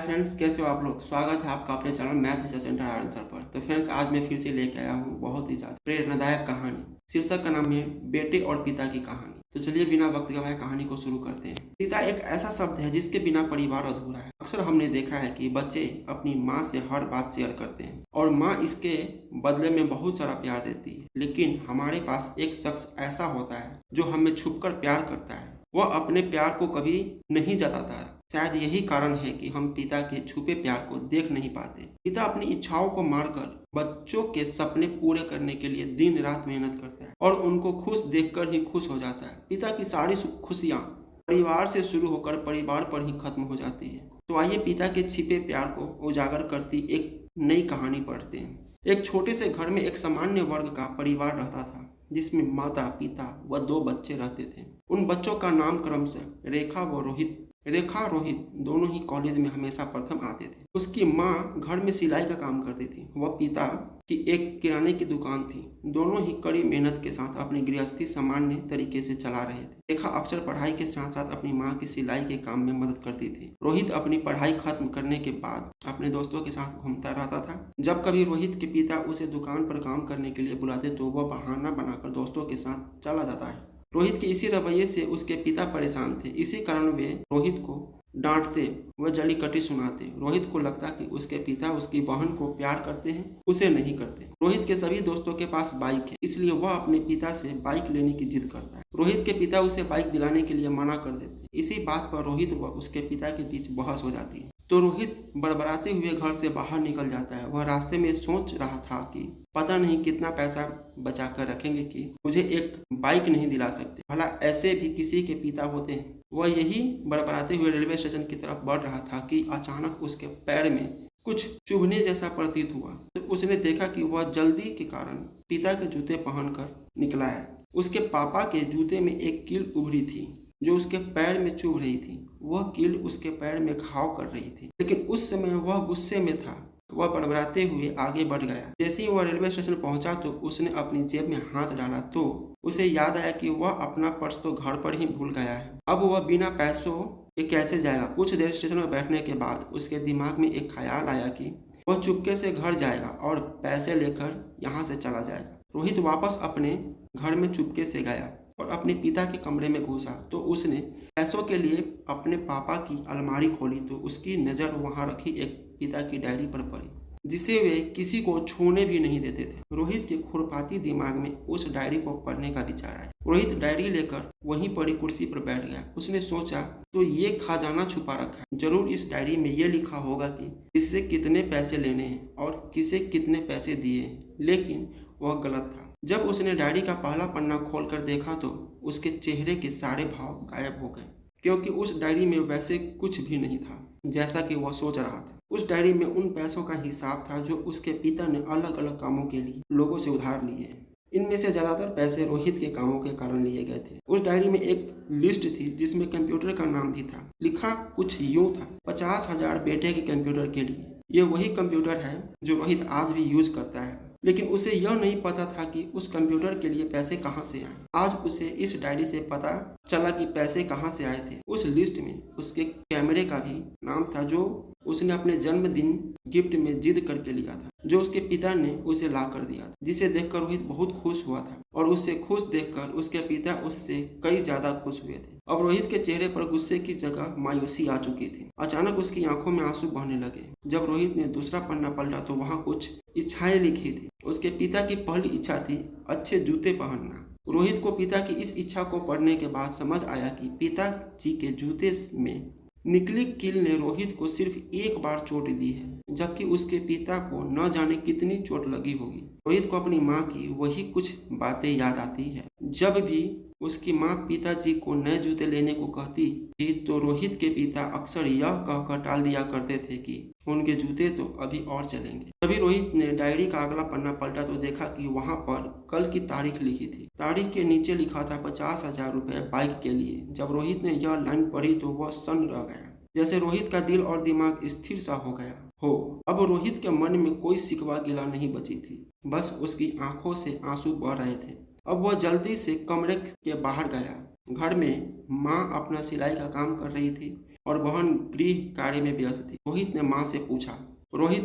Friends, कैसे हो आप लोग। स्वागत है आपका अपने channel math research centre answer पर। तो फ्रेंड्स, आज मैं फिर से लेके आया हूँ बहुत ही ज़्यादा प्रेरणादायक कहानी। शीर्षक का नाम है बेटे और पिता की कहानी। तो चलिए बिना वक्त गवाए कहानी को शुरू करते हैं। पिता एक ऐसा शब्द है जिसके बिना परिवार अधूरा है। अक्सर हमने देखा है कि बच्चे अपनी माँ से हर बात शेयर करते हैं और माँ इसके बदले में बहुत सारा प्यार देती है। लेकिन हमारे पास एक शख्स ऐसा होता है जो हमें छुपकर प्यार करता है। वह अपने प्यार को कभी नहीं जताता। शायद यही कारण है कि हम पिता के छुपे प्यार को देख नहीं पाते। पिता अपनी इच्छाओं को मारकर बच्चों के सपने पूरे करने के लिए दिन रात मेहनत करता है और उनको खुश देखकर ही खुश हो जाता है। पिता की सारी खुशियाँ परिवार से शुरू होकर परिवार पर ही खत्म हो जाती है। तो आइए पिता के छिपे प्यार को उजागर करती एक नई कहानी पढ़ते हैं। एक छोटे से घर में एक सामान्य वर्ग का परिवार रहता था जिसमें माता पिता व 2 बच्चे रहते थे। उन बच्चों का नाम क्रमशः रेखा और रोहित दोनों ही कॉलेज में हमेशा प्रथम आते थे। उसकी माँ घर में सिलाई का काम करती थी। वह पिता की एक किराने की दुकान थी। दोनों ही कड़ी मेहनत के साथ अपनी गृहस्थी सामान्य तरीके से चला रहे थे। रेखा अक्सर पढ़ाई के साथ साथ अपनी माँ की सिलाई के काम में मदद करती थी। रोहित अपनी पढ़ाई खत्म करने के बाद अपने दोस्तों के साथ घूमता रहता था। जब कभी रोहित के पिता उसे दुकान पर काम करने के लिए बुलाते तो वह बहाना बनाकर दोस्तों के साथ चला जाता है। रोहित के इसी रवैये से उसके पिता परेशान थे। इसी कारण वे रोहित को डांटते व जली कटी सुनाते। रोहित को लगता कि उसके पिता उसकी बहन को प्यार करते हैं, उसे नहीं करते। रोहित के सभी दोस्तों के पास बाइक है, इसलिए वह अपने पिता से बाइक लेने की जिद करता है। रोहित के पिता उसे बाइक दिलाने के लिए मना कर देते हैं। इसी बात पर रोहित व उसके पिता के बीच बहस हो जाती है। तो रोहित बड़बड़ाते हुए घर से बाहर निकल जाता है। वह रास्ते में सोच रहा था कि पता नहीं कितना पैसा बचा कर रखेंगे कि मुझे एक बाइक नहीं दिला सकते। भला ऐसे भी किसी के पिता होते हैं। वह यही बड़बड़ाते हुए रेलवे स्टेशन की तरफ बढ़ रहा था कि अचानक उसके पैर में कुछ चुभने जैसा प्रतीत हुआ। तो उसने देखा कि वह जल्दी के कारण पिता के जूते पहनकर निकला है। उसके पापा के जूते में एक कील उभरी थी जो उसके पैर में चुभ रही थी। वह कील उसके पैर में घाव कर रही थी, लेकिन उस समय वह गुस्से में था। वह बड़बड़ाते हुए आगे बढ़ गया। जैसे ही वह रेलवे स्टेशन पहुंचा तो उसने अपनी जेब में हाथ डाला तो उसे याद आया कि वह अपना पर्स तो घर पर ही भूल गया है। अब वह बिना पैसों के कैसे जाएगा। कुछ देर स्टेशन में बैठने के बाद उसके दिमाग में एक ख्याल आया कि वह चुपके से घर जाएगा और पैसे लेकर यहाँ से चला जाएगा। रोहित वापस अपने घर में चुपके से गया और अपने पिता के कमरे में घुसा तो उसने पैसों के लिए अपने पापा की अलमारी खोली तो उसकी नज़र वहां रखी एक पिता की डायरी पर पड़ी जिसे वे किसी को छूने भी नहीं देते थे। रोहित के खुरपाती दिमाग में उस डायरी को पढ़ने का विचार आया। रोहित डायरी लेकर वहीं पड़ी कुर्सी पर बैठ गया। उसने सोचा तो ये खजाना छुपा रखा है। जरूर इस डायरी में ये लिखा होगा कि किससे कितने पैसे लेने हैं और किसे कितने पैसे दिए हैं। लेकिन वह गलत था। जब उसने डायरी का पहला पन्ना खोलकर देखा तो उसके चेहरे के सारे भाव गायब हो गए, क्योंकि उस डायरी में वैसे कुछ भी नहीं था जैसा कि वह सोच रहा था। उस डायरी में उन पैसों का हिसाब था जो उसके पिता ने अलग अलग कामों के लिए लोगों से उधार लिए हैं। इनमें से ज्यादातर पैसे रोहित के कामों के कारण लिए गए थे। उस डायरी में एक लिस्ट थी जिसमें कंप्यूटर का नाम भी था। लिखा कुछ यूं था, 50,000 बेटे के कंप्यूटर के लिए। ये वही कंप्यूटर है जो रोहित आज भी यूज करता है, लेकिन उसे यह नहीं पता था कि उस कंप्यूटर के लिए पैसे कहां से आए। आज उसे इस डायरी से पता चला कि पैसे कहां से आए थे। उस लिस्ट में उसके कैमरे का भी नाम था जो उसने अपने जन्मदिन गिफ्ट में जिद करके लिया था, जो उसके पिता ने उसे ला कर दिया था, जिसे देखकर रोहित बहुत खुश हुआ था और उससे खुश देखकर उसके पिता उससे कई ज्यादा खुश हुए थे। अब रोहित के चेहरे पर गुस्से की जगह मायूसी आ चुकी थी। अचानक उसकी आंखों में आंसू बहने लगे। जब रोहित ने दूसरा पन्ना पलटा तो वहां कुछ इच्छाएं लिखी थी। उसके पिता की पहली इच्छा थी अच्छे जूते पहनना। रोहित को पिता की इस इच्छा को पढ़ने के बाद समझ आया कि पिताजी के जूते में निकली कील ने रोहित को सिर्फ एक बार चोट दी है, जबकि उसके पिता को न जाने कितनी चोट लगी होगी। रोहित को अपनी माँ की वही कुछ बातें याद आती है। जब भी उसकी माँ पिताजी को नए जूते लेने को कहती थी तो रोहित के पिता अक्सर यह कहकर टाल दिया करते थे कि उनके जूते तो अभी और चलेंगे। तभी रोहित ने डायरी का अगला पन्ना पलटा तो देखा कि वहां पर कल की तारीख लिखी थी। तारीख के नीचे लिखा था 50,000 रुपए बाइक के लिए। जब रोहित ने यह लाइन पढ़ी तो वह सन्न रह गया, जैसे रोहित का दिल और दिमाग स्थिर सा हो गया हो। अब रोहित के मन में कोई शिकवा गिला नहीं बची थी, बस उसकी आंखों से आंसू बह रहे थे। अब वह जल्दी से कमरे के बाहर गया। घर में माँ अपना सिलाई का काम कर रही थी। और बहन गृह कार्य में व्यस्त थी। रोहित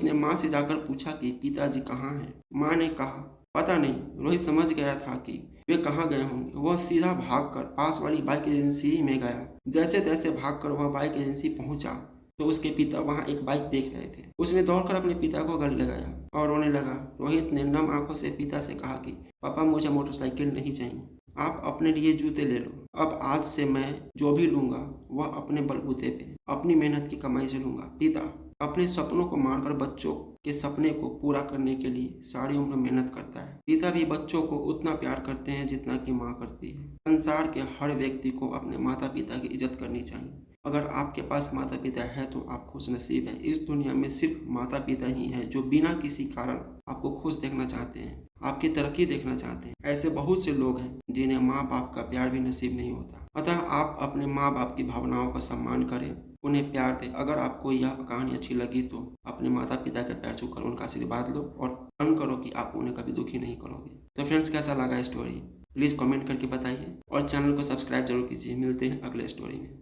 ने माँ से जाकर पूछा कि पिताजी कहाँ हैं। माँ ने कहा पता नहीं। रोहित समझ गया था कि वे कहाँ गए होंगे। वह सीधा भागकर पास वाली बाइक एजेंसी में गया। जैसे तैसे भागकर वह बाइक एजेंसी पहुंचा तो उसके पिता वहां एक बाइक देख रहे थे। उसने दौड़कर अपने पिता को गले लगाया और रोने लगा। रोहित ने नम आंखों से पिता से कहा कि पापा मुझे मोटरसाइकिल नहीं चाहिए, आप अपने लिए जूते ले लो। अब आज से मैं जो भी लूंगा वह अपने बलबूते पे अपनी मेहनत की कमाई से लूंगा। पिता अपने सपनों को मारकर बच्चों के सपने को पूरा करने के लिए सारी उम्र मेहनत करता है। पिता भी बच्चों को उतना प्यार करते हैं जितना कि माँ करती है। संसार के हर व्यक्ति को अपने माता पिता की इज्जत करनी चाहिए। अगर आपके पास माता पिता है तो आप खुश नसीब हैं। इस दुनिया में सिर्फ माता पिता ही हैं जो बिना किसी कारण आपको खुश देखना चाहते हैं, आपकी तरक्की देखना चाहते हैं। ऐसे बहुत से लोग हैं जिन्हें माँ बाप का प्यार भी नसीब नहीं होता। अतः आप अपने माँ बाप की भावनाओं का सम्मान करें, उन्हें प्यार दें। अगर आपको यह कहानी अच्छी लगी तो अपने माता पिता के पैर छूकर उनका आशीर्वाद लो और प्रण करो कि आप उन्हें कभी दुखी नहीं करोगे। तो फ्रेंड्स, कैसा लगा स्टोरी प्लीज़ कमेंट करके बताइए और चैनल को सब्सक्राइब जरूर कीजिए। मिलते हैं अगले स्टोरी में।